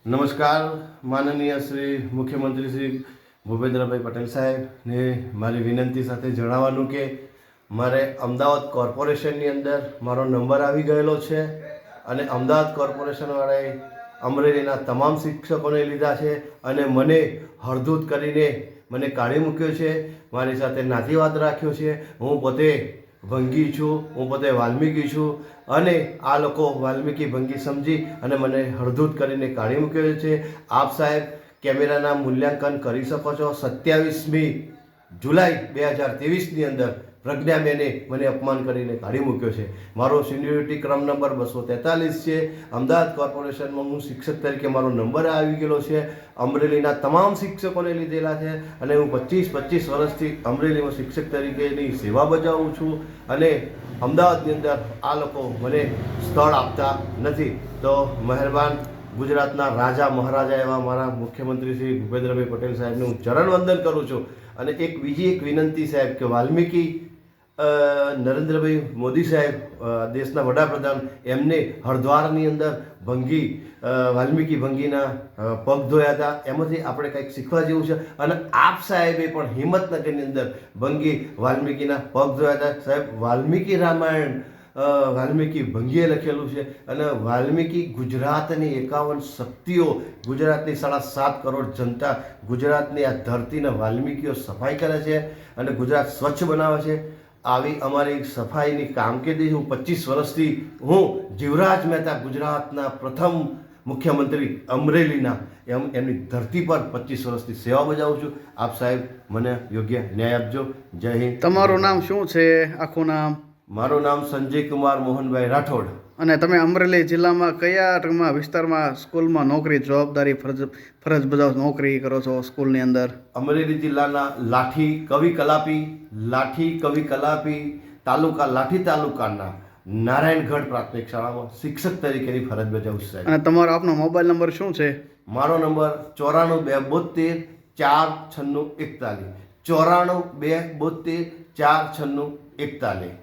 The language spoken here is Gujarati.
નમસ્કાર માનનીય શ્રી મુખ્યમંત્રી શ્રી ભૂપેન્દ્રભાઈ પટેલ સાહેબને મારી વિનંતી સાથે જણાવવાનું કે મારે અમદાવાદ કોર્પોરેશનની અંદર મારો નંબર આવી ગયેલો છે અને અમદાવાદ કોર્પોરેશનવાળાએ અમરેલીના તમામ શિક્ષકોને લીધા છે અને મને હળધૂત કરીને મને કાઢી મૂક્યો છે, મારી સાથે નાતીવાદ રાખ્યો છે. હું પોતે ભંગી છું, હું પોતે વાલ્મીકી છું અને આ લોકો વાલ્મીકી ભંગી સમજી અને મને હળધૂત કરીને કાઢી મૂક્યો છે. આપ સાહેબ કેમેરાના મૂલ્યાંકન કરી શકો છો. 27મી જુલાઈ 2023ની અંદર પ્રજ્ઞાબેને મને અપમાન કરીને કાઢી મૂક્યો છે. મારો સિનિયોરિટી ક્રમ નંબર 243 છે. અમદાવાદ કોર્પોરેશનમાં હું શિક્ષક તરીકે મારો નંબર આવી ગયેલો છે. અમરેલીના તમામ શિક્ષકોને લીધેલા છે અને હું 25 વર્ષથી અમરેલીમાં શિક્ષક તરીકેની સેવા બજાવું છું અને અમદાવાદની અંદર આ લોકો મને સ્થળ આપતા નથી. તો મહેરબાન ગુજરાતના રાજા મહારાજા એવા મારા મુખ્યમંત્રી શ્રી ભૂપેન્દ્રભાઈ પટેલ સાહેબને હું ચરણવંદન કરું છું. અને બીજી એક વિનંતી સાહેબ કે વાલ્મીકી નરેન્દ્રભાઈ મોદી સાહેબ દેશના વડાપ્રધાન એમને હરિદ્વારની અંદર વાલ્મીકી ભંગીના પગ ધોયા હતા. એમાંથી આપણે કંઈક શીખવા જેવું છે. અને આપ સાહેબે પણ હિંમતનગરની અંદર વાલ્મીકીના પગ ધોયા હતા. સાહેબ વાલ્મીકી રામાયણ વાલ્મીકી ભંગીએ લખેલું છે અને વાલ્મીકી ગુજરાતની 51 શક્તિઓ, ગુજરાતની 7.5 કરોડ જનતા, ગુજરાતની આ ધરતીને વાલ્મીકીઓ સફાઈ કરે છે અને ગુજરાત સ્વચ્છ બનાવે છે. આવી અમારી સફાઈની કામગીરી હું 25 વર્ષથી હું જીવરાજ મહેતા ગુજરાતના પ્રથમ મુખ્યમંત્રી અમરેલીના એમની ધરતી પર 25 વર્ષથી સેવા બજાવું છું. આપ સાહેબ મને યોગ્ય ન્યાય આપજો. જય હિન્દ. તમારું નામ શું છે? આખું નામ? મારું નામ સંજય કુમાર મોહનભાઈ રાઠોડ. અને તમે અમરેલી જિલ્લામાં કયા વિસ્તારમાં સ્કૂલમાં નોકરી જવાબદારી ફરજ બજાવ નોકરી કરો છો સ્કૂલની અંદર? અમરેલી જિલ્લાના લાઠી કવિ કલાપી તાલુકા લાઠી તાલુકાના નારાયણગઢ પ્રાથમિક શાળામાં શિક્ષક તરીકેની ફરજ બજાવું છું. અને તમારો આપનો મોબાઈલ નંબર શું છે? મારો નંબર 94 272 49641. 94 272 49641.